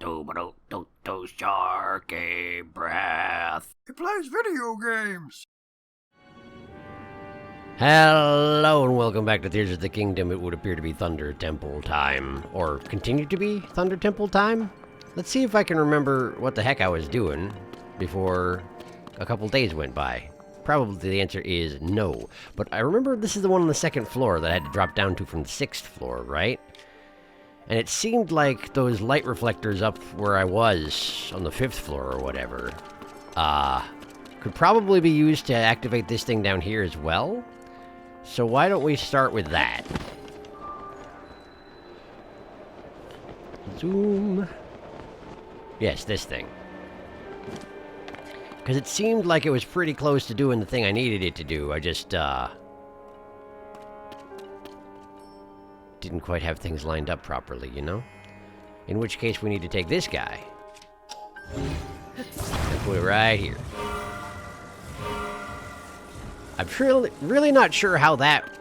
SharkyBreath. He plays video games. Hello and welcome back to Tears of the Kingdom. It would appear to be Thunder Temple time. Or continue to be Thunder Temple time? Let's see if I can remember what the heck I was doing before a couple days went by. Probably the answer is no. But I remember this is the one on the second floor that I had to drop down to from the 6th floor, right? And it seemed like those light reflectors up where I was on the 5th floor or whatever, could probably be used to activate this thing down here as well. So why don't we start with that? Zoom. Yes, this thing. Because it seemed like it was pretty close to doing the thing I needed it to do. I just, didn't quite have things lined up properly, you know? In which case we need to take this guy and put it right here. I'm really not sure how that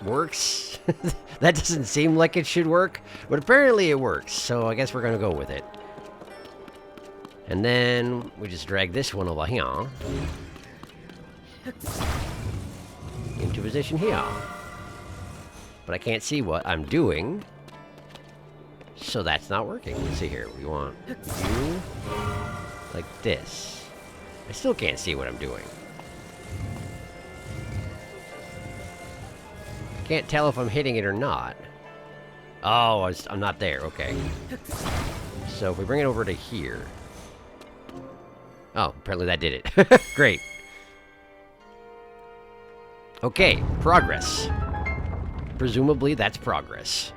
works. That doesn't seem like it should work, but apparently it works, so I guess we're gonna go with it. And then we just drag this one over here into position here. But I can't see what I'm doing, so that's not working. Let's see here. We want you like this. I still can't see what I'm doing. Can't tell if I'm hitting it or not. Oh, I'm not there. Okay. So if we bring it over to here. Oh, apparently that did it. Great. Okay, progress. Presumably that's progress.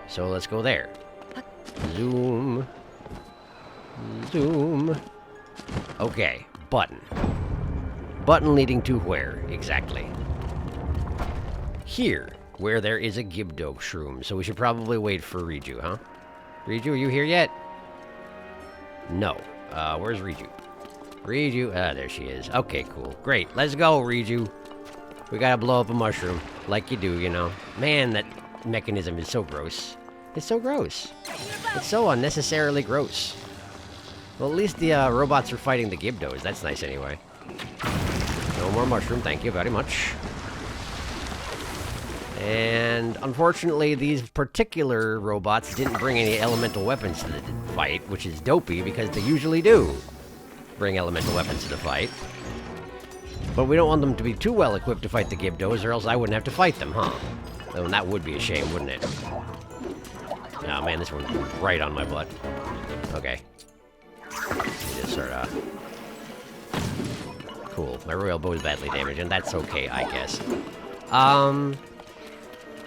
So let's go there. Zoom. Zoom. Okay, button. Button leading to where, exactly? Here, where there is a Gibdo shroom. So we should probably wait for Riju, huh? Riju, are you here yet? No. Where's Riju? Riju, there she is. Okay, cool. Great, let's go, Riju. We gotta blow up a mushroom, like you do, you know. Man, that mechanism is so gross. It's so gross. It's so unnecessarily gross. Well, at least the robots are fighting the Gibdos. That's nice anyway. No more mushroom, thank you very much. And unfortunately, these particular robots didn't bring any elemental weapons to the fight, which is dopey because they usually do bring elemental weapons to the fight. But we don't want them to be too well equipped to fight the Gibdos, or else I wouldn't have to fight them, huh? Oh, and that would be a shame, wouldn't it? Oh man, this one's right on my butt. Okay. Just sort of... Cool. My royal bow is badly damaged, and that's okay, I guess.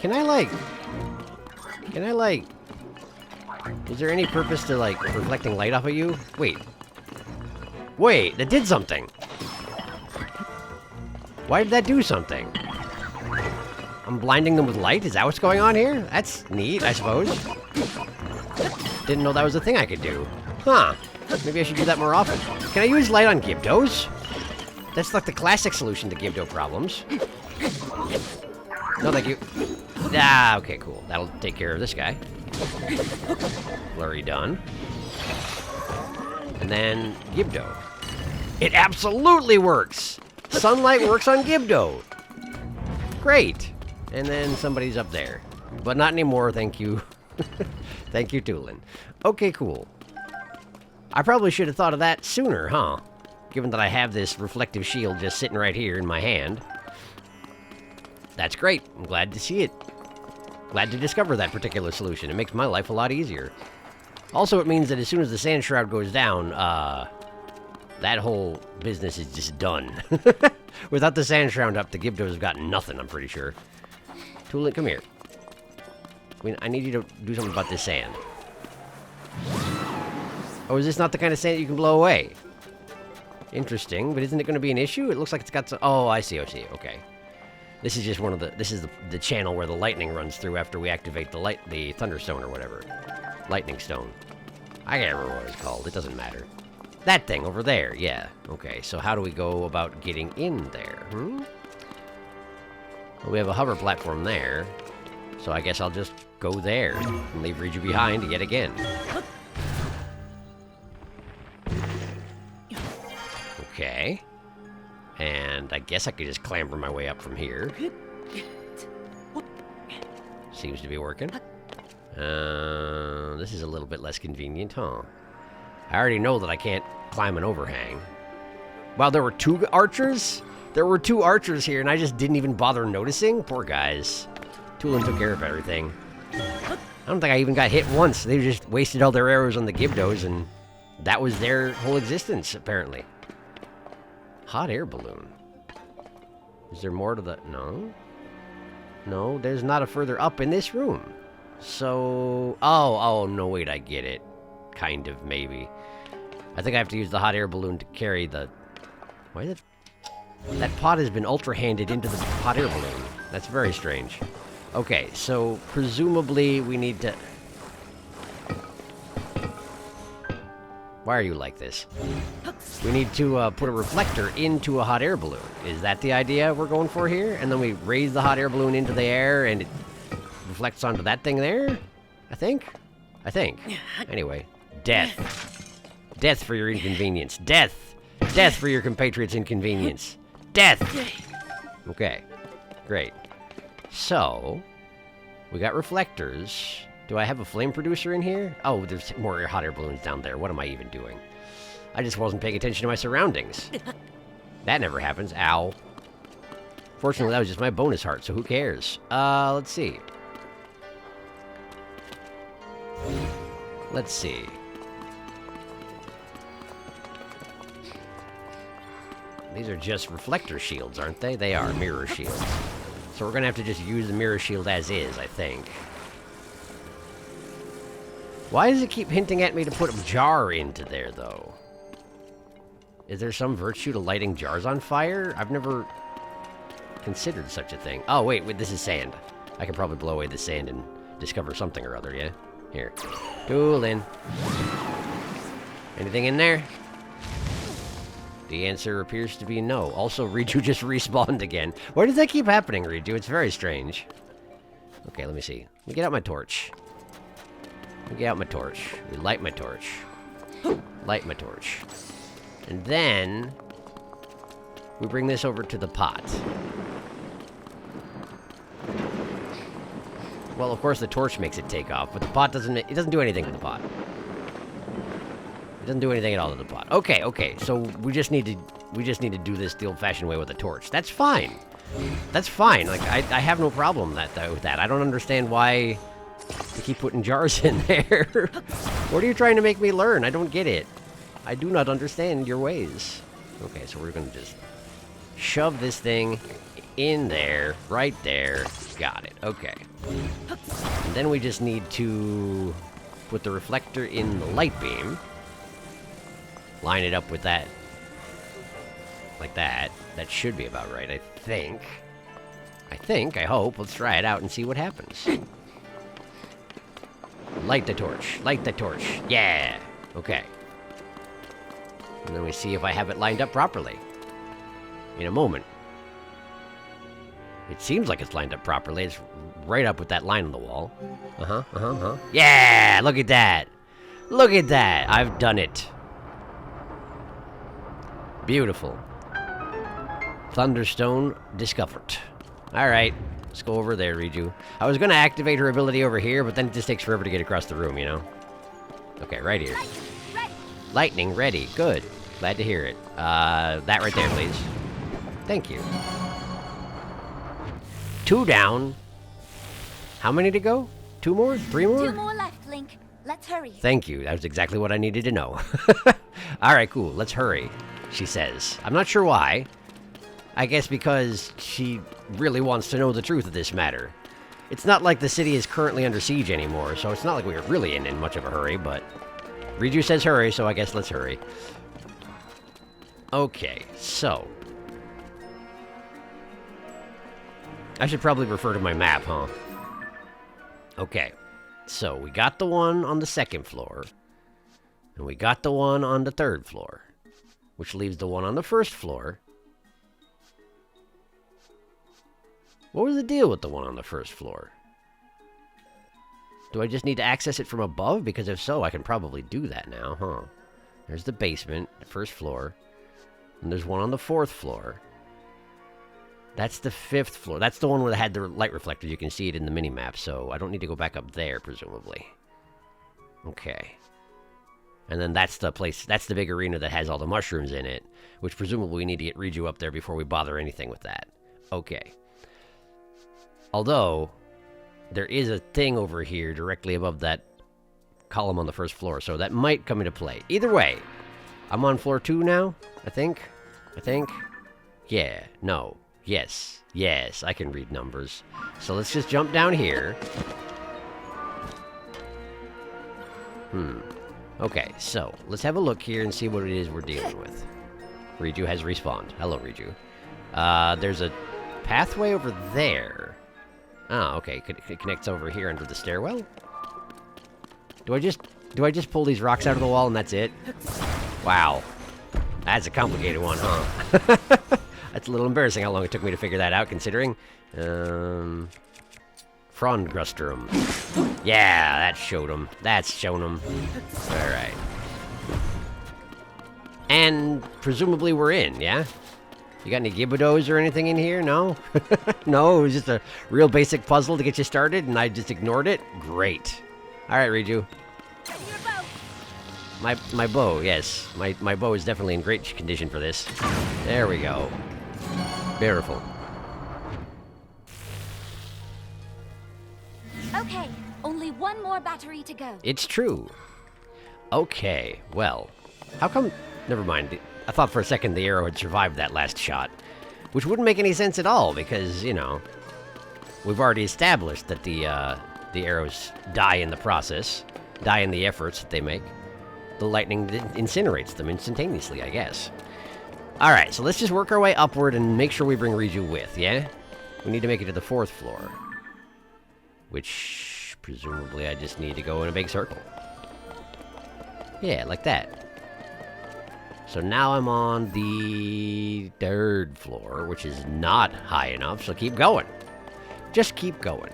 Can I, like... Is there any purpose to, like, reflecting light off of you? Wait. Wait, that did something! Why did that do something? I'm blinding them with light? Is that what's going on here? That's neat, I suppose. Didn't know that was a thing I could do. Huh. Maybe I should do that more often. Can I use light on Gibdos? That's like the classic solution to Gibdo problems. No, thank you. Ah, okay, cool. That'll take care of this guy. Blurry done. And then Gibdo. It absolutely works! Sunlight works on Gibdo! Great! And then somebody's up there. But not anymore, thank you. Thank you, Tulin. Okay, cool. I probably should have thought of that sooner, huh? Given that I have this reflective shield just sitting right here in my hand. That's great. I'm glad to see it. Glad to discover that particular solution. It makes my life a lot easier. Also, it means that as soon as the sand shroud goes down, that whole business is just done. Without the sand shroud up, the Gibdos have got nothing, I'm pretty sure. Tulin, come here. I need you to do something about this sand. Oh, is this not the kind of sand that you can blow away? Interesting, but isn't it going to be an issue? It looks like it's got some... Oh, I see, okay. This is just one of the... This is the channel where the lightning runs through after we activate the Thunderstone or whatever. Lightning Stone. I can't remember what it's called. It doesn't matter. That thing over there, yeah. Okay, so how do we go about getting in there, Well, we have a hover platform there. So I guess I'll just go there and leave Riju behind yet again. Okay. And I guess I could just clamber my way up from here. Seems to be working. This is a little bit less convenient, huh? I already know that I can't climb an overhang. Wow, there were 2 archers? There were 2 archers here, and I just didn't even bother noticing? Poor guys. Tulin took care of everything. I don't think I even got hit once. They just wasted all their arrows on the Gibdos, and that was their whole existence, apparently. Hot air balloon. Is there more to the... No? No, there's not a further up in this room. So... Oh, no, wait, I get it. Kind of, maybe. I think I have to use the hot air balloon to carry the... Why is it... That pot has been ultra-handed into the hot air balloon. That's very strange. Okay, so presumably we need to... Why are you like this? We need to put a reflector into a hot air balloon. Is that the idea we're going for here? And then we raise the hot air balloon into the air and it reflects onto that thing there? I think. Anyway, death. Death for your inconvenience. Death. Death for your compatriots' inconvenience. Death! Okay, great. So, we got reflectors. Do I have a flame producer in here? Oh, there's more hot air balloons down there. What am I even doing? I just wasn't paying attention to my surroundings. That never happens. Ow. Fortunately, that was just my bonus heart, so who cares? Let's see. Let's see. These are just reflector shields, aren't they? They are mirror shields. So we're gonna have to just use the mirror shield as is, I think. Why does it keep hinting at me to put a jar into there, though? Is there some virtue to lighting jars on fire? I've never considered such a thing. Oh, wait, this is sand. I can probably blow away the sand and discover something or other, yeah? Here. Tool in. Anything in there? The answer appears to be no. Also, Riju just respawned again. Why does that keep happening, Riju? It's very strange. Okay, let me see. Let me get out my torch. Let me get out my torch. We light my torch. Light my torch. And then... we bring this over to the pot. Well, of course, the torch makes it take off, but the pot doesn't... it doesn't do anything with the pot. It doesn't do anything at all to the pot. Okay, so we just need to do this the old-fashioned way with a torch. That's fine. That's fine. Like, I have no problem with that. I don't understand why they keep putting jars in there. What are you trying to make me learn? I don't get it. I do not understand your ways. Okay, so we're gonna just shove this thing in there, right there. Got it. Okay. And then we just need to put the reflector in the light beam. Line it up with that. Like that. That should be about right, I think. I hope. Let's try it out and see what happens. Light the torch. Light the torch. Yeah! Okay. And then we see if I have it lined up properly. In a moment. It seems like it's lined up properly. It's right up with that line on the wall. Yeah! Look at that! Look at that! I've done it. Beautiful. Thunderstone discovered. Alright. Let's go over there, Riju. I was gonna activate her ability over here, but then it just takes forever to get across the room, you know? Okay, right here. Lightning ready. Good. Glad to hear it. That right there, please. Thank you. 2 down. How many to go? 2 more? 3 more? 2 more left, Link. Let's hurry. Thank you. That was exactly what I needed to know. Alright, cool. Let's hurry, she says. I'm not sure why. I guess because she really wants to know the truth of this matter. It's not like the city is currently under siege anymore, so it's not like we were really in much of a hurry, but... Riju says hurry, so I guess let's hurry. Okay, so... I should probably refer to my map, huh? Okay, so we got the one on the 2nd floor, and we got the one on the 3rd floor, which leaves the one on the 1st floor. What was the deal with the one on the 1st floor? Do I just need to access it from above? Because if so, I can probably do that now, huh? There's the basement, the 1st floor. And there's one on the 4th floor. That's the 5th floor. That's the one where they had the light reflectors. You can see it in the mini-map, so I don't need to go back up there, presumably. Okay. And then that's the place, that's the big arena that has all the mushrooms in it, which presumably we need to get Riju up there before we bother anything with that. Okay. Although, there is a thing over here directly above that column on the 1st floor, so that might come into play. Either way, I'm on floor 2 now, I think. Yeah, no, yes, I can read numbers. So let's just jump down here. Okay, so let's have a look here and see what it is we're dealing with. Riju has respawned. Hello, Riju. There's a pathway over there. Oh, okay. It connects over here under the stairwell. Do I just pull these rocks out of the wall and that's it? Wow. That's a complicated one, huh? That's a little embarrassing how long it took me to figure that out, considering. Frondgrustrum. Yeah, that showed him. That's shown him. Alright. And presumably we're in, yeah? You got any Gibbidos or anything in here? No? No, it was just a real basic puzzle to get you started and I just ignored it? Great. Alright, Riju. My bow, yes. My bow is definitely in great condition for this. There we go. Beautiful. Okay, only one more battery to go. It's true. Okay, well, how come... Never mind. I thought for a second the arrow had survived that last shot. Which wouldn't make any sense at all, because, you know... We've already established that the arrows die in the process. Die in the efforts that they make. The lightning incinerates them instantaneously, I guess. Alright, so let's just work our way upward and make sure we bring Riju with, yeah? We need to make it to the 4th floor. Which, presumably, I just need to go in a big circle. Yeah, like that. So now I'm on the 3rd floor, which is not high enough, so keep going. Just keep going.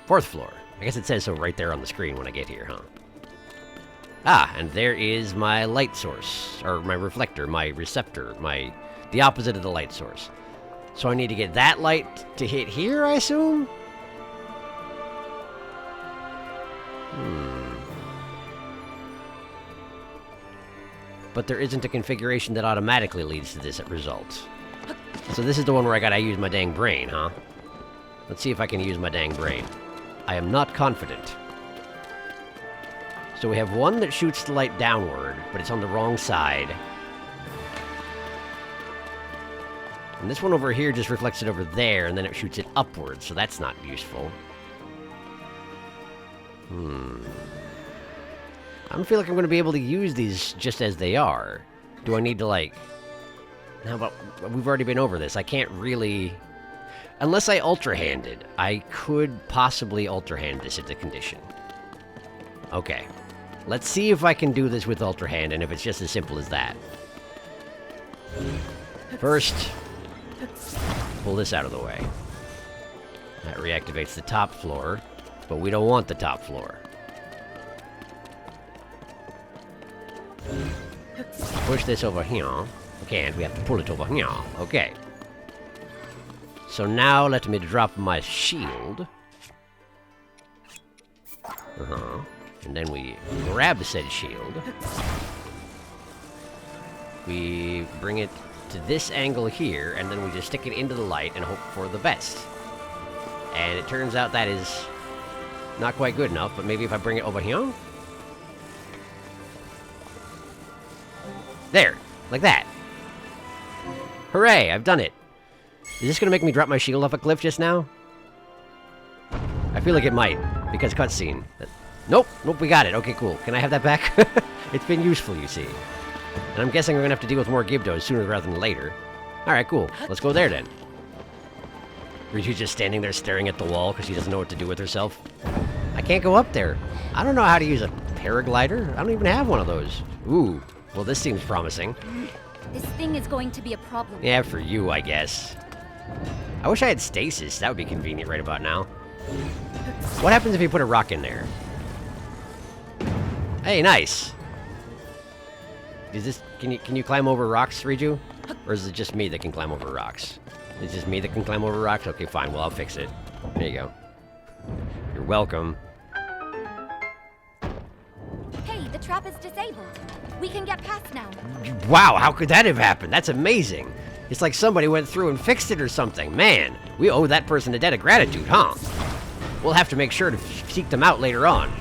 4th floor. I guess it says so right there on the screen when I get here, huh? Ah, and there is my light source, or my reflector, my receptor, the opposite of the light source. So I need to get that light to hit here, I assume? But there isn't a configuration that automatically leads to this result. So this is the one where I gotta use my dang brain, huh? Let's see if I can use my dang brain. I am not confident. So we have one that shoots the light downward, but it's on the wrong side. And this one over here just reflects it over there, and then it shoots it upward, so that's not useful. I don't feel like I'm going to be able to use these just as they are. Do I need to, like... How about... We've already been over this. I can't really... Unless I ultra-handed. I could possibly ultra-hand this into condition. Okay. Let's see if I can do this with ultra-hand, and if it's just as simple as that. First, pull this out of the way. That reactivates the top floor, but we don't want the top floor. Push this over here. Okay, and we have to pull it over here. Okay. So now let me drop my shield. And then we grab said shield. We bring it to this angle here, and then we just stick it into the light and hope for the best. And it turns out that is not quite good enough, but maybe if I bring it over here? There! Like that! Hooray! I've done it! Is this gonna make me drop my shield off a cliff just now? I feel like it might, because cutscene. Nope, we got it. Okay, cool. Can I have that back? It's been useful, you see. And I'm guessing we're gonna have to deal with more Gibdos sooner rather than later. Alright, cool. Let's go there then. Riju's just standing there staring at the wall because she doesn't know what to do with herself. I can't go up there. I don't know how to use a paraglider. I don't even have one of those. Ooh, well this seems promising. This thing is going to be a problem. Yeah, for you, I guess. I wish I had stasis. That would be convenient right about now. What happens if you put a rock in there? Hey, nice. Is this... Can you climb over rocks, Riju? Or is it just me that can climb over rocks? Is it just me that can climb over rocks? Okay, fine. Well, I'll fix it. There you go. You're welcome. Hey, the trap is disabled. We can get past now. Wow, how could that have happened? That's amazing. It's like somebody went through and fixed it or something. Man, we owe that person a debt of gratitude, huh? We'll have to make sure to seek them out later on.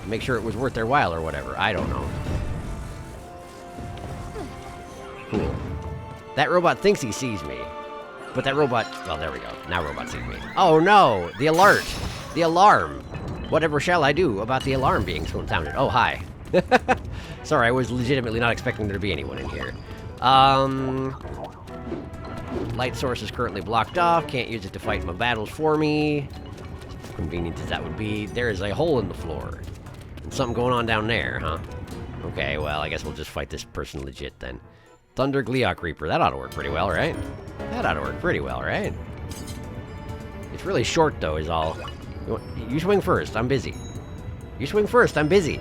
Make sure it was worth their while or whatever. I don't know. Cool. That robot thinks he sees me. But that robot... Oh, there we go. Now robot sees me. Oh, no! The alert! The alarm! Whatever shall I do about the alarm being sounded? Oh, hi. Sorry, I was legitimately not expecting there to be anyone in here. Light source is currently blocked off. Can't use it to fight my battles for me. Convenient as that would be. There is a hole in the floor. And something going on down there, huh? Okay, well, I guess we'll just fight this person legit then. Thunder Gleok Reaper. That ought to work pretty well, right? That ought to work pretty well, right? It's really short, though, is all. You swing first. I'm busy. You swing first. I'm busy.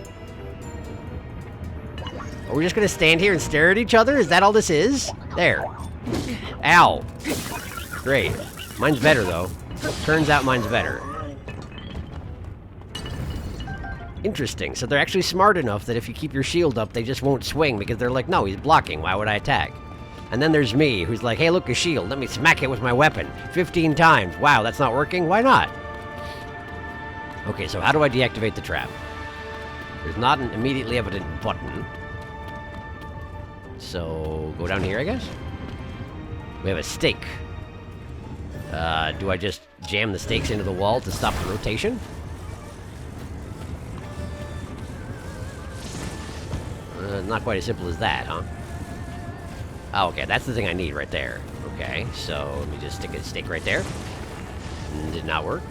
Are we just gonna stand here and stare at each other? Is that all this is? There. Ow. Great. Mine's better, though. Turns out mine's better. Interesting. So they're actually smart enough that if you keep your shield up, they just won't swing because they're like, no, he's blocking. Why would I attack? And then there's me, who's like, hey, look, a shield. Let me smack it with my weapon. 15 times. Wow, that's not working? Why not? Okay, so how do I deactivate the trap? There's not an immediately evident button. So, go down here, I guess? We have a stake. Do I just jam the stakes into the wall to stop the rotation? Not quite as simple as that, huh? Oh, okay, that's the thing I need right there. Okay, so let me just stick a stake right there. Did not work.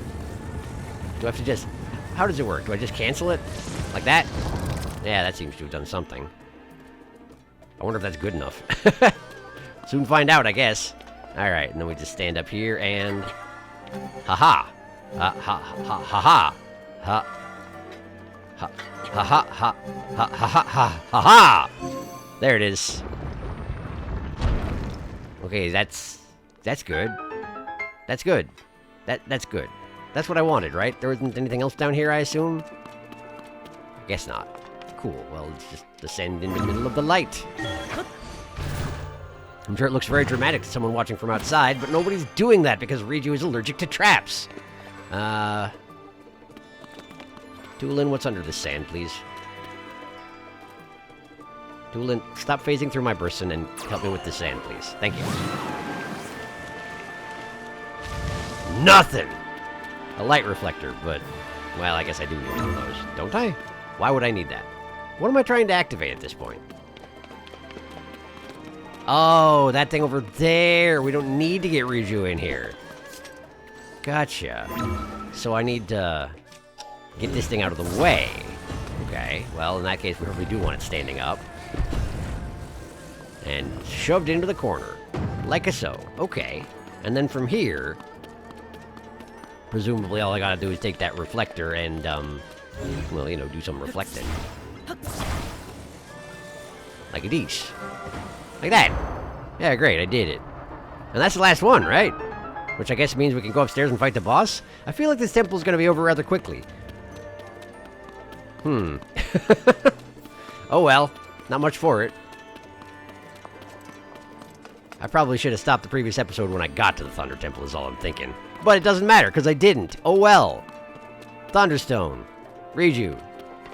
Do I have to just... How does it work? Do I just cancel it? Like that? Yeah, that seems to have done something. I wonder if that's good enough. Soon find out, I guess. Alright, and then we just stand up here and... Ha-ha! Ha-ha! Ha-ha! Ha! Ha-ha! Ha! Ha-ha! Ha-ha! There it is. Okay, that's good. That's good. That's good. That's what I wanted, right? There wasn't anything else down here, I assume? Guess not. Cool. Well, let's just descend in the middle of the light. I'm sure it looks very dramatic to someone watching from outside, but nobody's doing that because Riju is allergic to traps. Tulin, what's under the sand, please? Tulin, stop phasing through my person and help me with the sand, please. Thank you. Nothing! A light reflector, but... Well, I guess I do need one of those, don't I? Why would I need that? What am I trying to activate at this point? Oh, that thing over there! We don't need to get Riju in here. Gotcha. So I need to... get this thing out of the way. Okay, well, in that case, we probably do want it standing up. And shoved into the corner. Like a so. Okay. And then from here... presumably all I gotta do is take that reflector and, well, you know, do some reflecting. Like a dish. Like that. Yeah, great, I did it. And that's the last one, right? Which I guess means we can go upstairs and fight the boss? I feel like this temple's gonna be over rather quickly. Oh well, not much for it. I probably should have stopped the previous episode when I got to the Thunder Temple is all I'm thinking. But it doesn't matter, because I didn't. Oh well. Thunderstone. Riju.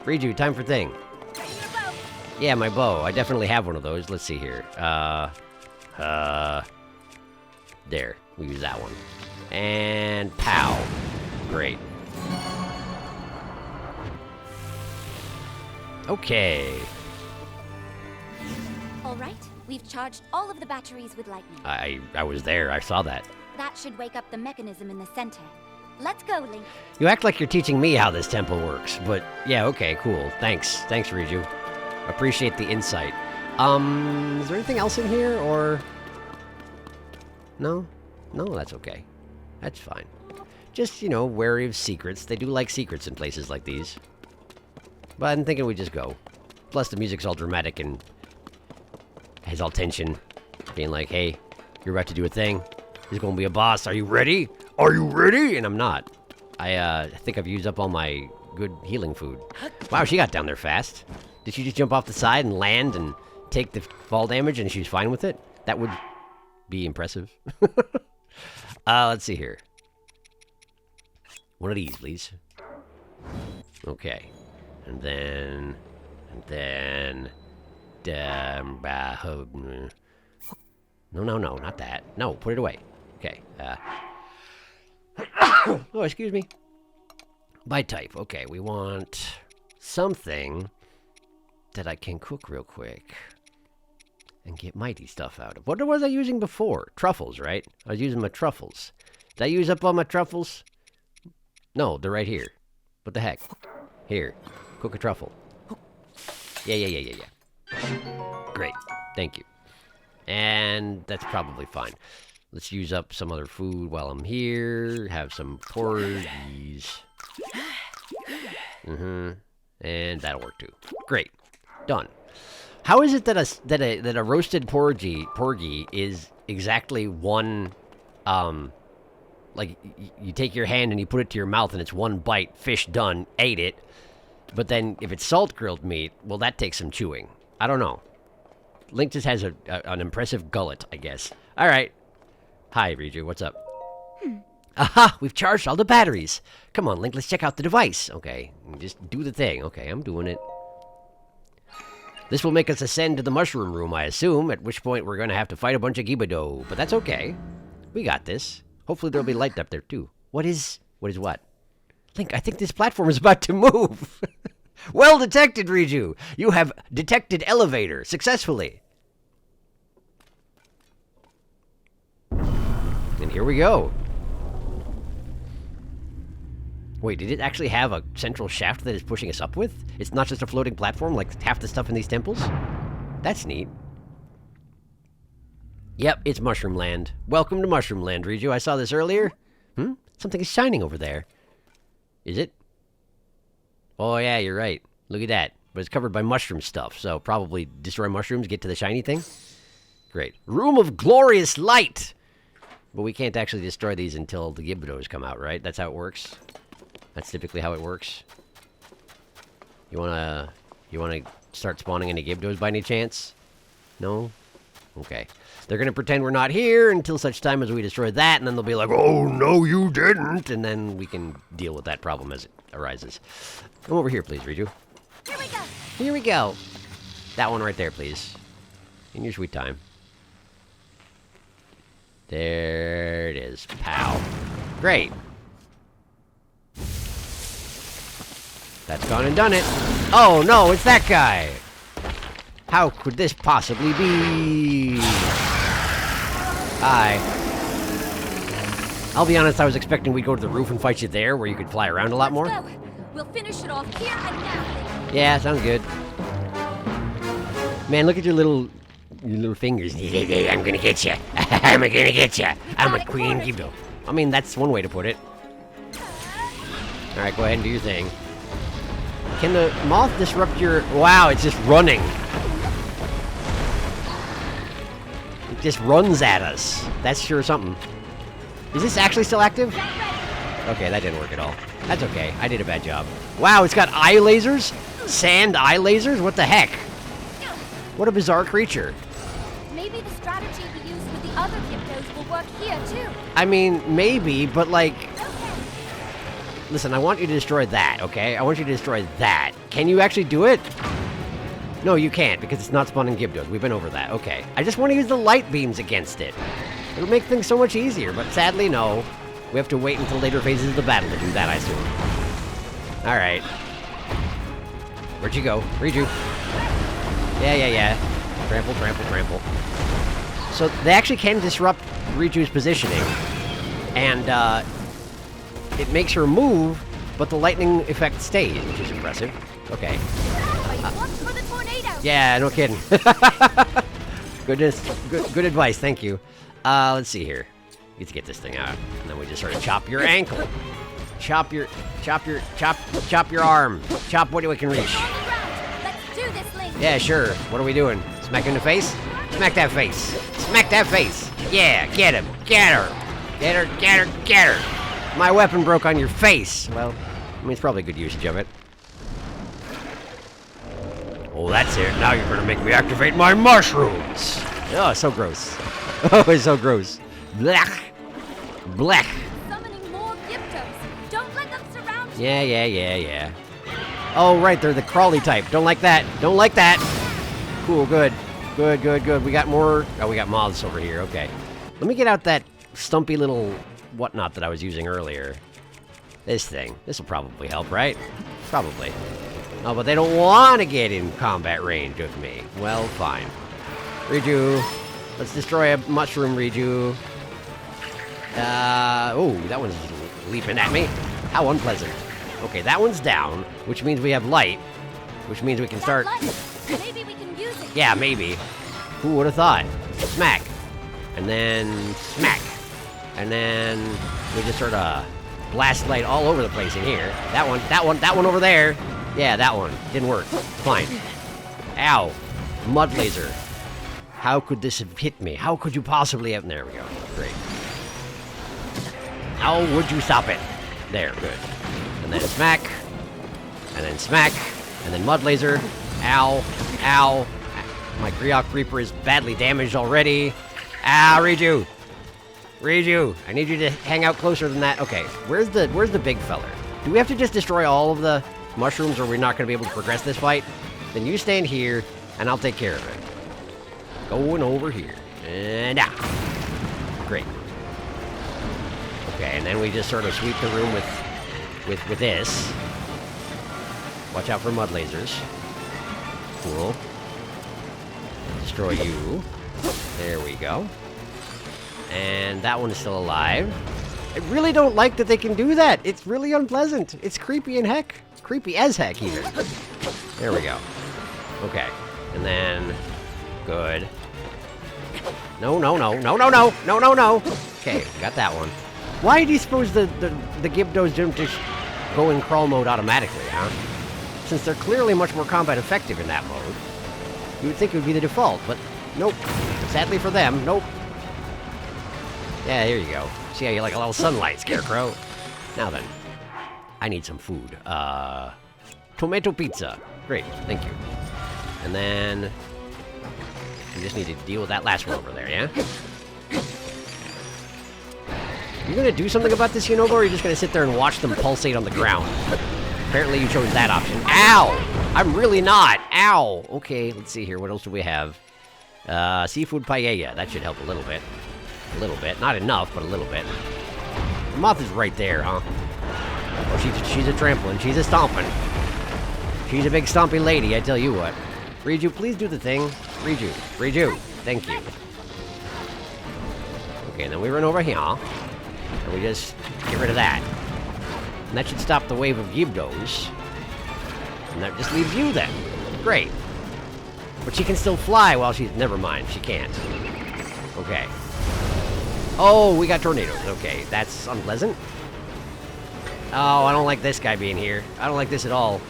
Riju, time for thing. Yeah, my bow. I definitely have one of those. Let's see here. There. We use that one. And pow. Great. Okay. All right, we've charged all of the batteries with lightning. I was there. I saw that. That should wake up the mechanism in the center. Let's go, Link. You act like you're teaching me how this temple works, but yeah, okay, cool. Thanks. Thanks, Riju. Appreciate the insight. Is there anything else in here, or... No? No, that's okay. That's fine. Just, you know, wary of secrets. They do like secrets in places like these. But I'm thinking we just go. Plus, the music's all dramatic and has all tension. Being like, hey, you're about to do a thing. There's gonna be a boss. Are you ready? Are you ready? And I'm not. I think I've used up all my good healing food. Wow, she got down there fast. Did she just jump off the side and land and take the fall damage and she's fine with it? That would be impressive. Let's see here. One of these, please. Okay. And then... No, not that. No, put it away. Okay. Oh, excuse me. By type. Okay, we want something that I can cook real quick and get mighty stuff out of. What was I using before? Truffles, right? I was using my truffles. Did I use up all my truffles? No, they're right here. What the heck? Here. Cook a truffle. Yeah. Great. Thank you. And that's probably fine. Let's use up some other food while I'm here. Have some porgies. And that'll work too. Great. Done. How is it that a roasted porgy is exactly one, like you take your hand and you put it to your mouth and it's one bite, fish done, ate it. But then if it's salt grilled meat, well, that takes some chewing. I don't know. Link just has an impressive gullet, I guess. All right. Hi, Riju. What's up? Aha! We've charged all the batteries. Come on, Link. Let's check out the device. Okay. Just do the thing. Okay, I'm doing it. This will make us ascend to the mushroom room, I assume, at which point we're going to have to fight a bunch of Gibado. But that's okay. We got this. Hopefully there'll be light up there, too. What is what? Link, I think this platform is about to move. Well detected, Riju. You have detected elevator successfully. And here we go. Wait, did it actually have a central shaft that is pushing us up with? It's not just a floating platform like half the stuff in these temples? That's neat. Yep, it's Mushroom Land. Welcome to Mushroom Land, Riju. I saw this earlier. Something is shining over there. Is it? Oh, yeah, you're right. Look at that. But it's covered by mushroom stuff, so probably destroy mushrooms, get to the shiny thing. Great. Room of Glorious Light! But we can't actually destroy these until the Gibados come out, right? That's how it works? That's typically how it works. You wanna start spawning into Gibdos by any chance? No? Okay. They're gonna pretend we're not here until such time as we destroy that, and then they'll be like, oh, no, you didn't! And then we can deal with that problem as it arises. Come over here, please, Riju. Here we go. Here we go. That one right there, please. In your sweet time. There it is. Pow. Great. That's gone and done it. Oh, no, it's that guy. How could this possibly be? Hi. I'll be honest, I was expecting we'd go to the roof and fight you there, where you could fly around a lot more. Let's go. We'll finish it off here and now. Yeah, sounds good. Man, look at your little fingers. I'm gonna get you. I'm gonna get you. I'm a queen Gibdo. I mean, that's one way to put it. All right, go ahead and do your thing. Can the moth disrupt your... Wow, it's just running. It just runs at us. That's sure something. Is this actually still active? Okay, that didn't work at all. That's okay. I did a bad job. Wow, it's got eye lasers? Sand eye lasers? What the heck? What a bizarre creature. Maybe the strategy we used with the other Gibdos will work here, too. I mean, maybe, but like... Okay. Listen, I want you to destroy that, okay? I want you to destroy that. Can you actually do it? No, you can't, because it's not spawning Gibdos. We've been over that. Okay. I just want to use the light beams against it. It'll make things so much easier, but sadly, no. We have to wait until later phases of the battle to do that, I assume. Alright. Where'd you go? Riju. Yeah. Trample. So, they actually can disrupt Riju's positioning. And, it makes her move, but the lightning effect stays, which is impressive. Okay. Watch for the tornado. Yeah, no kidding. Good advice, thank you. Let's see here. Get to get this thing out, and then we just sort of chop your ankle, chop your arm, chop what we can reach. Let's do this, Link. Yeah, sure. What are we doing? Smack him in the face? Smack that face. Smack that face. Yeah, get him. Get her. Get her, get her, get her. My weapon broke on your face. Well, I mean, it's probably good usage of it. Oh, that's it. Now you're gonna make me activate my mushrooms. Oh, so gross. Oh, it's so gross. Blech. Blech. Summoning more Gyptos. Don't let them surround you. Yeah. Oh, right, they're the crawly type. Don't like that. Don't like that. Cool, good. Good. We got more. Oh, we got moths over here. Okay. Let me get out that stumpy little whatnot that I was using earlier. This thing. This will probably help, right? Probably. Oh, but they don't want to get in combat range with me. Well, fine. Reju. Let's destroy a mushroom, Reju. Oh, that one's leaping at me. How unpleasant. Okay, that one's down, which means we have light, which means we can start... Maybe we can use it. Yeah, maybe. Who would have thought? Smack. And then smack. And then we just sort of blast light all over the place in here. That one over there. Yeah, that one. Didn't work. Fine. Ow. Mud laser. How could this have hit me? How could you possibly have... There we go. Great. How would you stop it? There, good. And then smack. And then smack. And then mud laser. Ow. Ow. My Griok Reaper is badly damaged already. Ah, Reju. Reju. I need you to hang out closer than that. Okay, where's the big feller? Do we have to just destroy all of the mushrooms or are we not going to be able to progress this fight? Then you stand here and I'll take care of it. Going over here. And out. Great. Okay, and then we just sort of sweep the room with this. Watch out for mud lasers. Cool. Destroy you. There we go. And that one is still alive. I really don't like that they can do that. It's really unpleasant. It's creepy in heck. Creepy as heck, even. There we go. Okay. And then... Good. No. Okay, got that one. Why do you suppose the Gyptos don't just go in crawl mode automatically, huh? Since they're clearly much more combat effective in that mode. You would think it would be the default, but nope. Sadly for them, nope. Yeah, here you go. See how you like a little sunlight, Scarecrow? Now then, I need some food. Tomato pizza. Great, thank you. And then, we just need to deal with that last one over there, yeah? You gonna do something about this, Yunobo, or are you just gonna sit there and watch them pulsate on the ground? Apparently you chose that option. Ow! I'm really not! Ow! Okay, let's see here. What else do we have? Seafood paella. That should help a little bit. A little bit. Not enough, but a little bit. The moth is right there, huh? Oh, she's a trampling. She's a stomping. She's a big stompy lady, I tell you what. Reju, please do the thing. Reju. Thank you. Okay, and then we run over here. And we just get rid of that. And that should stop the wave of Gyptos. And that just leaves you then. Great. But she can still fly while she's... Never mind, she can't. Okay. Oh, we got tornadoes. Okay, that's unpleasant. Oh, I don't like this guy being here. I don't like this at all.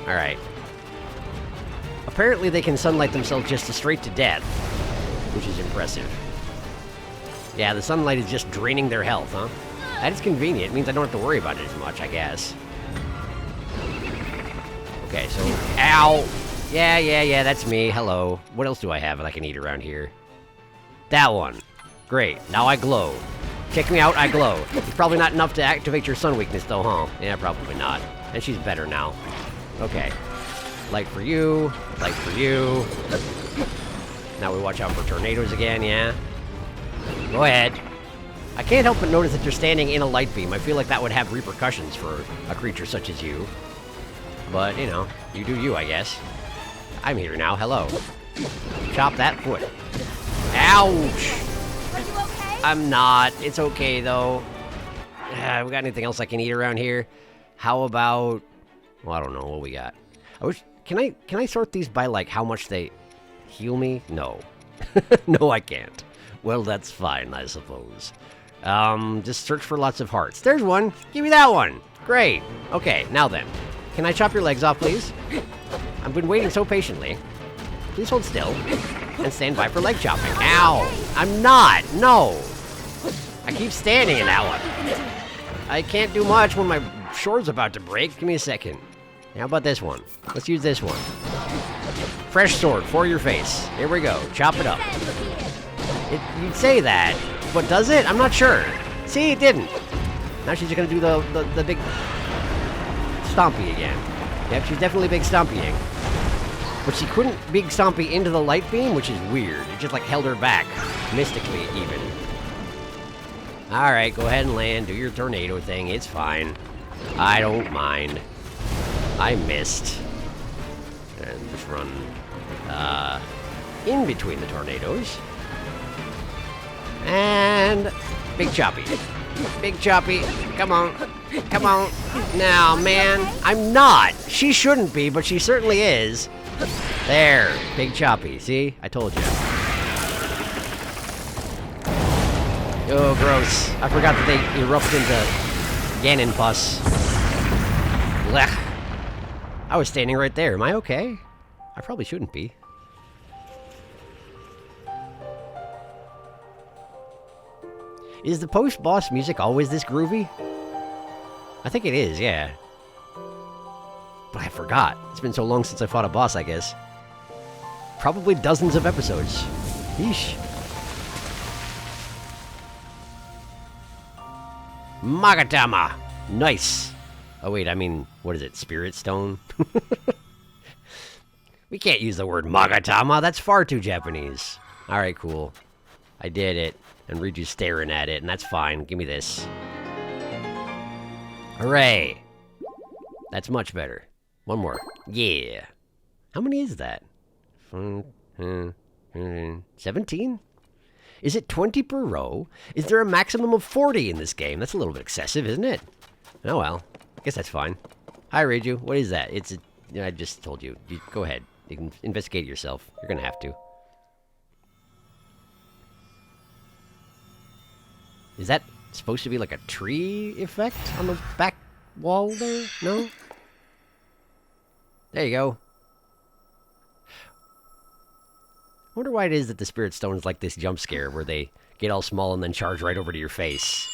Alright. Apparently they can sunlight themselves just straight to death. Which is impressive. Yeah, the sunlight is just draining their health, huh? That is convenient. It means I don't have to worry about it as much, I guess. Okay, so... Ow! Yeah, that's me. Hello. What else do I have that I can eat around here? That one. Great. Now I glow. Check me out, I glow. It's probably not enough to activate your sun weakness, though, huh? Yeah, probably not. And she's better now. Okay. Light for you. Light for you. Now we watch out for tornadoes again, yeah? Go ahead. I can't help but notice that you're standing in a light beam. I feel like that would have repercussions for a creature such as you. But, you know, you do you, I guess. I'm here now. Hello. Chop that foot. Ouch! Are you okay? I'm not. It's okay, though. We got anything else I can eat around here? How about... Well, I don't know what we got. Can I sort these by, like, how much they heal me? No. No, I can't. Well, that's fine, I suppose. Just search for lots of hearts. There's one. Give me that one. Great. Okay, now then. Can I chop your legs off, please? I've been waiting so patiently. Please hold still and stand by for leg chopping. Ow! I'm not! No! I keep standing in that one. I can't do much when my shore's about to break. Give me a second. How about this one? Let's use this one. Fresh sword for your face. Here we go. Chop it up. You'd say that, but does it? I'm not sure. See, it didn't. Now she's gonna do the big stompy again. Yep, she's definitely big stompying. But she couldn't big stompy into the light beam, which is weird. It just like held her back, mystically even. Alright, go ahead and land. Do your tornado thing. It's fine. I don't mind. I missed. And just run in between the tornadoes. And big choppy. Big choppy. Come on. Come on. Now, man. I'm not. She shouldn't be, but she certainly is. There. Big choppy. See? I told you. Oh, gross. I forgot that they erupt into Ganon pus. Blech. I was standing right there. Am I okay? I probably shouldn't be. Is the post-boss music always this groovy? I think it is, yeah. But I forgot. It's been so long since I fought a boss, I guess. Probably dozens of episodes. Yeesh. Magatama! Nice! Oh wait, I mean, what is it, Spirit Stone? We can't use the word Magatama, that's far too Japanese. Alright, cool. I did it, and Riju's staring at it, and that's fine. Give me this. Hooray! That's much better. One more. Yeah. How many is that? 17? Is it 20 per row? Is there a maximum of 40 in this game? That's a little bit excessive, isn't it? Oh well. I guess that's fine. Hi, Riju. What is that? It's a... I just told you. Go ahead. You can investigate yourself. You're gonna have to. Is that supposed to be like a tree effect on the back wall there? No? There you go. I wonder why it is that the Spirit Stone is like this jump scare where they get all small and then charge right over to your face.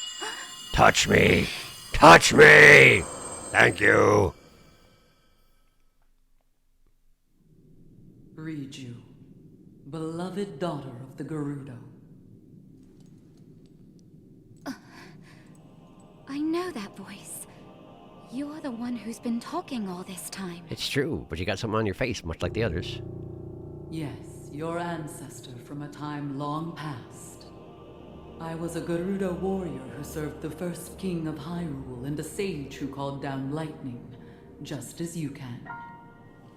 Touch me! Touch me! Thank you! Riju, beloved daughter of the Gerudo. I know that voice. You are the one who's been talking all this time. It's true, but you got something on your face, much like the others. Yes, your ancestor from a time long past. I was a Gerudo warrior who served the first king of Hyrule and a sage who called down lightning, just as you can.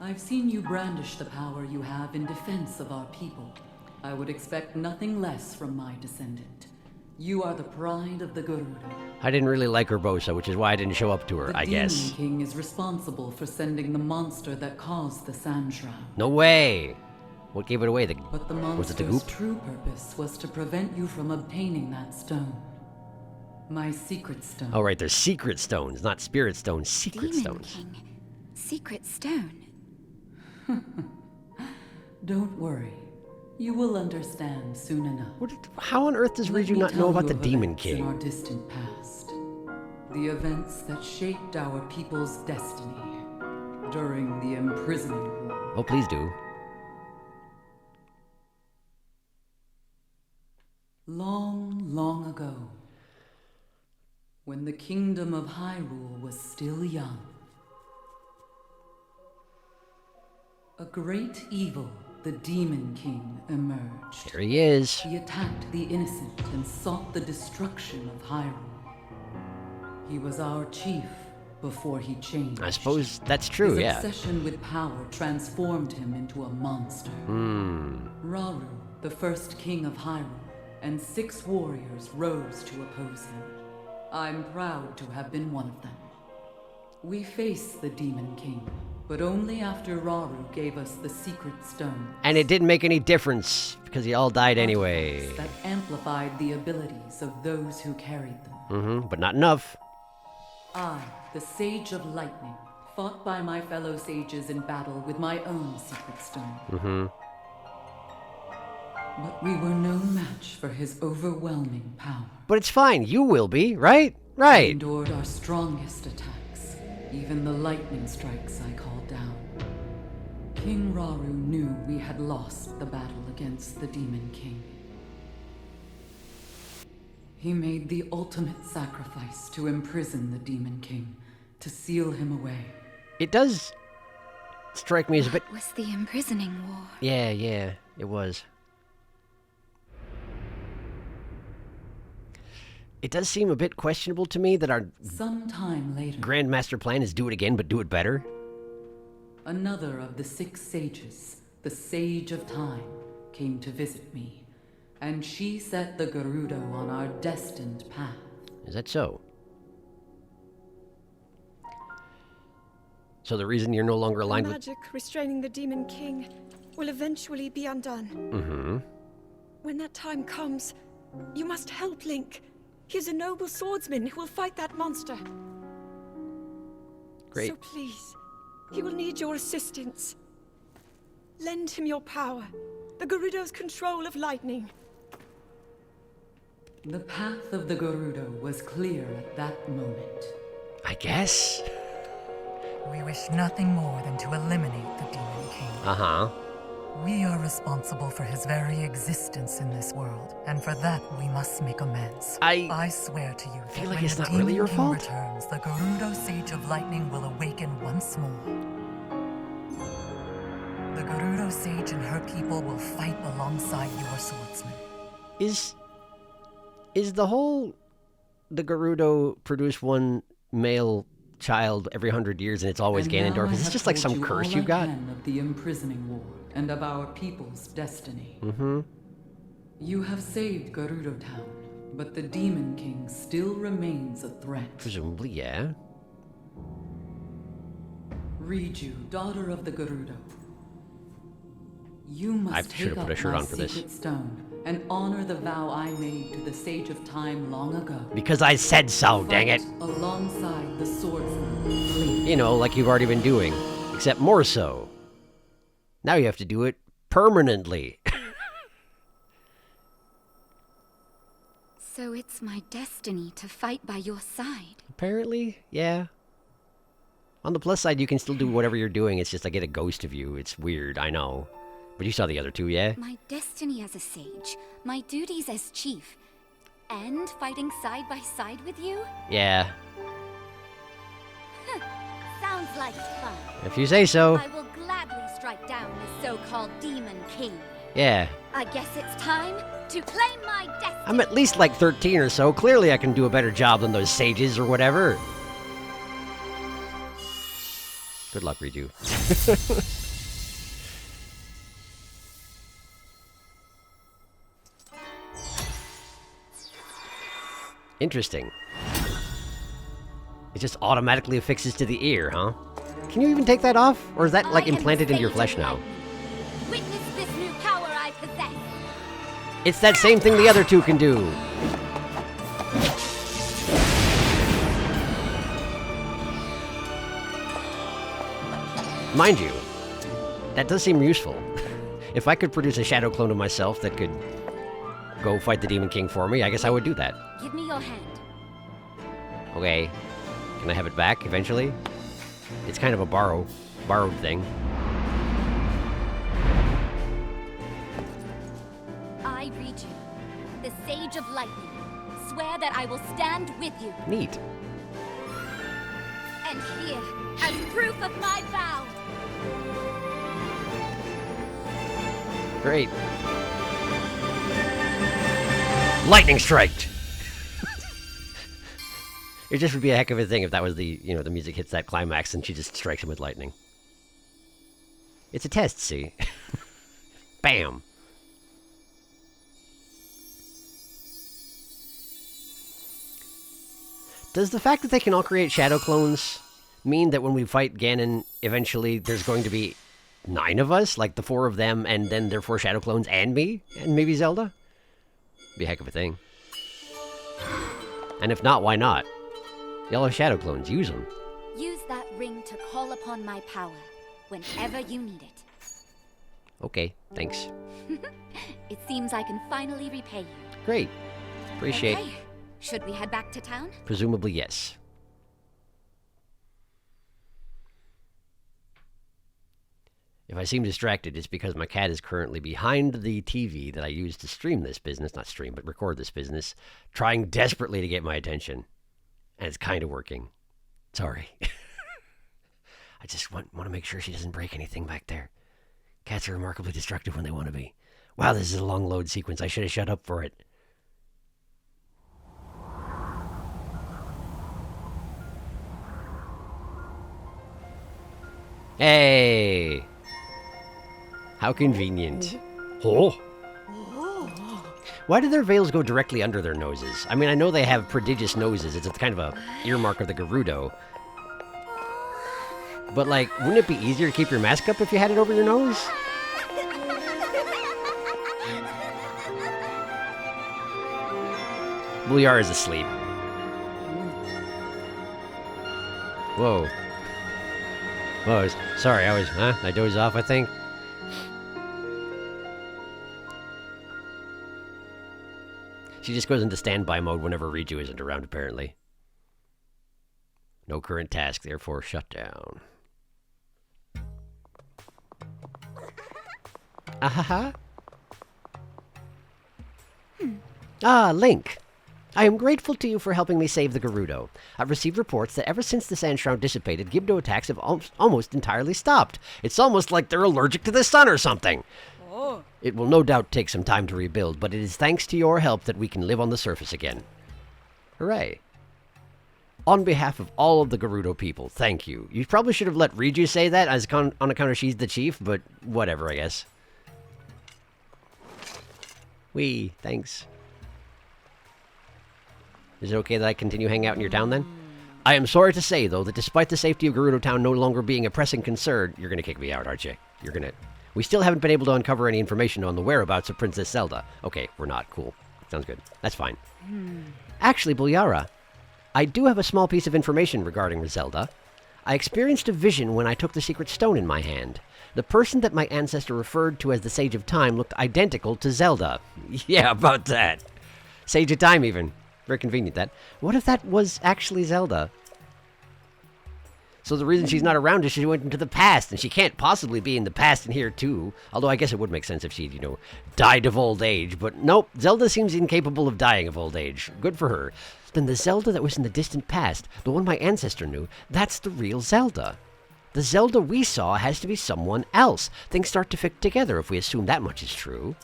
I've seen you brandish the power you have in defense of our people. I would expect nothing less from my descendant. You are the pride of the Gerudo. I didn't really like Urbosa, which is why I didn't show up to her, I guess. The Demon King is responsible for sending the monster that caused the Sand Shroud. No way! What gave it away? But the was it the monster's goop? true purpose was to prevent you from obtaining that stone. My secret stone. Oh right, there's secret stones, not spirit stones, secret Demon stones. King. Secret stone. Don't worry. You will understand soon enough. How on earth does Let Riju me not tell know you about the of Demon events in our King? distant past. The events that shaped our people's destiny during the imprisoning war. Oh, please do. Long, long ago, when the kingdom of Hyrule was still young, a great evil, the Demon King, emerged. Here he is. He attacked the innocent and sought the destruction of Hyrule. He was our chief before he changed. I suppose that's true, His yeah. obsession with power transformed him into a monster. Rauru, the first king of Hyrule, and 6 warriors rose to oppose him. I'm proud to have been one of them. We faced the Demon King, but only after Rauru gave us the secret stone. And it didn't make any difference, because he all died anyway. That amplified the abilities of those who carried them. But not enough. I, the Sage of Lightning, Fought by my fellow sages in battle with my own secret stone. Mm-hmm. But we were no match for his overwhelming power. But it's fine. You will be, right? We Right. endured our strongest attacks, even the lightning strikes I called down. King Raru knew we had lost the battle against the Demon King. He made the ultimate sacrifice to imprison the Demon King, to seal him away. It does strike me as a bit... What was the imprisoning war? Yeah, it was. It does seem a bit questionable to me that our Sometime later, grand master plan is do it again, but do it better. another of the 6 sages, the Sage of Time, came to visit me, and she set the Gerudo on our destined path. Is that so? So the reason you're no longer The aligned with... magic restraining the Demon King will eventually be undone. Mm-hmm. When that time comes, you must help Link. He is a noble swordsman who will fight that monster. Great. So please, he will need your assistance. Lend him your power, the Gerudo's control of lightning. The path of the Gerudo was clear at that moment. I guess? We wish nothing more than to eliminate the Demon King. Uh-huh. We are responsible for his very existence in this world, and for that we must make amends. I swear to you feel that like when it's the not really Demon your King fault. returns, the Gerudo Sage of Lightning will awaken once more. The Gerudo Sage and her people will fight alongside your swordsman. Is the whole... The Gerudo produce one male child every 100 years and it's always And now Ganondorf? I Is this have just like told some you curse all you I got? can of the imprisoning war and of our people's destiny. Mm-hmm. You have saved Gerudo Town, but the Demon King still remains a threat. Presumably, yeah. Riju, daughter of the Gerudo. You must I take should've up put a shirt my on for this. secret stone and honor the vow I made to the Sage of Time long ago. Because I said so, dang it. Fight alongside the swordsman, Link. You know, like you've already been doing. Except more so. Now you have to do it permanently. So it's my destiny to fight by your side. Apparently, yeah. On the plus side, you can still do whatever you're doing. It's just I get a ghost of you. It's weird, I know. But you saw the other two, yeah? My destiny as a sage, my duties as chief, and fighting side by side with you? Yeah. Sounds like fun. If you say so. I will gladly strike down the so-called Demon King. Yeah. I guess it's time to claim my destiny. I'm at least like 13 or so. Clearly I can do a better job than those sages or whatever. Good luck, Riju. Interesting. It just automatically affixes to the ear, huh? Can you even take that off? Or is that like I am implanted the into your Sage flesh of now? Lightning. Witness this new power I possess. It's that same thing the other two can do. Mind you, that does seem useful. If I could produce a shadow clone of myself that could go fight the Demon King for me, I guess I would do that. Give me your hand. Okay. Can I have it back eventually? It's kind of a borrowed thing. I, Riju, the Sage of Lightning, swear that I will stand with you. Neat. And here, as proof of my vow, Great. Lightning striked! It just would be a heck of a thing if that was the, you know, the music hits that climax and she just strikes him with lightning. It's a test, see? Bam! Does the fact that they can all create shadow clones mean that when we fight Ganon, eventually there's going to be 9 of us? Like the 4 of them, and then their 4 shadow clones, and me? And maybe Zelda? Be a heck of a thing. And if not, why not? Y'all have shadow clones, use them. use that ring to call upon my power whenever you need it. Okay, thanks. It seems I can finally repay you. Great. Appreciate. Okay. Should we head back to town? Presumably, yes. If I seem distracted, it's because my cat is currently behind the TV that I use to stream this business, not stream, but record this business, trying desperately to get my attention. And it's kind of working. Sorry. I just want to make sure she doesn't break anything back there. Cats are remarkably destructive when they want to be. Wow, this is a long load sequence. I should have shut up for it. Hey! How convenient. Oh! Why do their veils go directly under their noses? I mean, I know they have prodigious noses. It's kind of a earmark of the Gerudo. But, like, wouldn't it be easier to keep your mask up if you had it over your nose? Booyar is asleep. Whoa. Whoa, sorry, I dozed off, I think. She just goes into standby mode whenever Riju isn't around, apparently. No current task, therefore shut down. Ahaha. Ah, Link. I am grateful to you for helping me save the Gerudo. I've received reports that ever since the Sand Shroud dissipated, Gibdo attacks have almost entirely stopped. It's almost like they're allergic to the sun or something. Oh. It will no doubt take some time to rebuild, but it is thanks to your help that we can live on the surface again. Hooray. On behalf of all of the Gerudo people, thank you. You probably should have let Riju say that on account of she's the chief, but whatever, I guess. Wee, thanks. Is it okay that I continue hanging out in your town then? I am sorry to say, though, that despite the safety of Gerudo Town no longer being a pressing concern, you're gonna kick me out, aren't you? You're gonna... We still haven't been able to uncover any information on the whereabouts of Princess Zelda. Okay, we're not. Cool. Sounds good. That's fine. Actually, Bulyara, I do have a small piece of information regarding Zelda. I experienced a vision when I took the secret stone in my hand. The person that my ancestor referred to as the Sage of Time looked identical to Zelda. Yeah, about that. Sage of Time, even. Very convenient, that. What if that was actually Zelda? So the reason she's not around is she went into the past, and she can't possibly be in the past and here, too. Although I guess it would make sense if she'd, died of old age. But nope, Zelda seems incapable of dying of old age. Good for her. Then the Zelda that was in the distant past, the one my ancestor knew, that's the real Zelda. The Zelda we saw has to be someone else. Things start to fit together if we assume that much is true.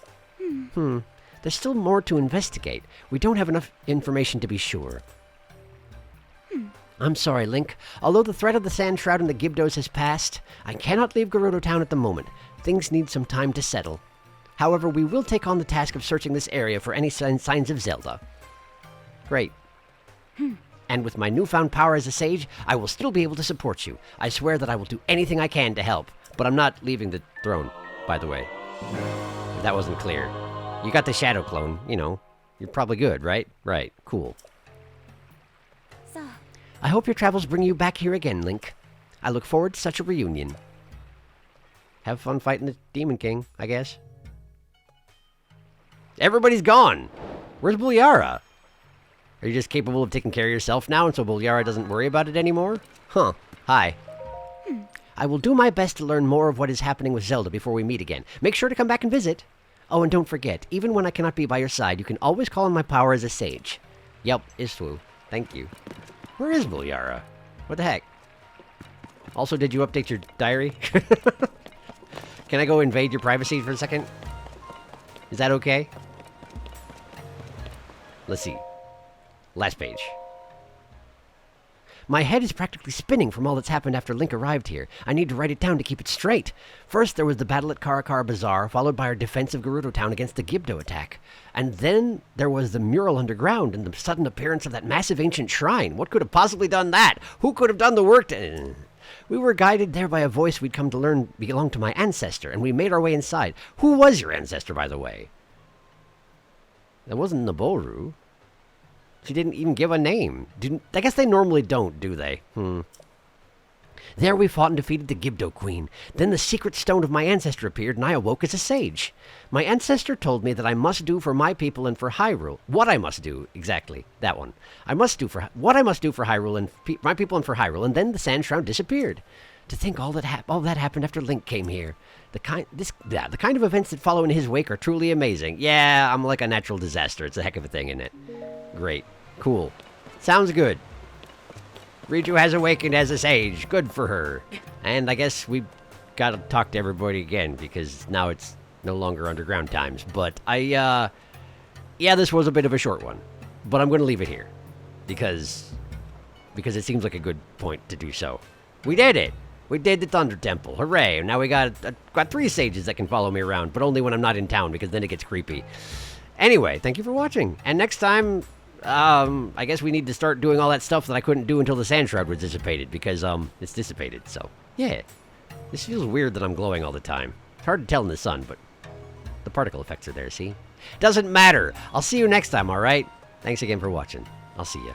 There's still more to investigate. We don't have enough information to be sure. I'm sorry, Link. Although the threat of the Sand Shroud and the Gibdos has passed, I cannot leave Gerudo Town at the moment. Things need some time to settle. However, we will take on the task of searching this area for any signs of Zelda. Great. And with my newfound power as a sage, I will still be able to support you. I swear that I will do anything I can to help. But I'm not leaving the throne, by the way. If that wasn't clear. You got the Shadow Clone, You're probably good, right? Right, cool. So, I hope your travels bring you back here again, Link. I look forward to such a reunion. Have fun fighting the Demon King, I guess. Everybody's gone! Where's Bulyara? Are you just capable of taking care of yourself now, and so Bulyara doesn't worry about it anymore? Huh. Hi. I will do my best to learn more of what is happening with Zelda before we meet again. Make sure to come back and visit. Oh, and don't forget, even when I cannot be by your side, you can always call on my power as a sage. Yep, Istwu. Thank you. Where is Bulyara? What the heck? Also, did you update your diary? Can I go invade your privacy for a second? Is that okay? Let's see. Last page. My head is practically spinning from all that's happened after Link arrived here. I need to write it down to keep it straight. First, there was the battle at Karakara Bazaar, followed by our defense of Gerudo Town against the Gibdo attack. And then there was the mural underground and the sudden appearance of that massive ancient shrine. What could have possibly done that? Who could have done the work to... We were guided there by a voice we'd come to learn belonged to my ancestor, and we made our way inside. Who was your ancestor, by the way? That wasn't Naboru. She didn't even give a name. I guess they normally don't, do they? There we fought and defeated the Gibdo Queen. Then the secret stone of my ancestor appeared, and I awoke as a sage. My ancestor told me that I must do for my people and for Hyrule. What I must do, exactly, that one. What I must do for Hyrule and my people and for Hyrule, and then the Sand Shroud disappeared. To think all that happened after Link came here. The kind of events that follow in his wake are truly amazing. Yeah, I'm like a natural disaster. It's a heck of a thing, isn't it? Great. Cool. Sounds good. Riju has awakened as a sage. Good for her. And I guess we gotta talk to everybody again, because now it's no longer underground times. But yeah, this was a bit of a short one. But I'm gonna leave it here. Because it seems like a good point to do so. We did it! We did the Thunder Temple. Hooray! Now we got 3 sages that can follow me around, but only when I'm not in town, because then it gets creepy. Anyway, thank you for watching. And next time, I guess we need to start doing all that stuff that I couldn't do until the Sand Shroud was dissipated, because, it's dissipated, so, yeah. This feels weird that I'm glowing all the time. It's hard to tell in the sun, but the particle effects are there, see? Doesn't matter! I'll see you next time, alright? Thanks again for watching. I'll see you.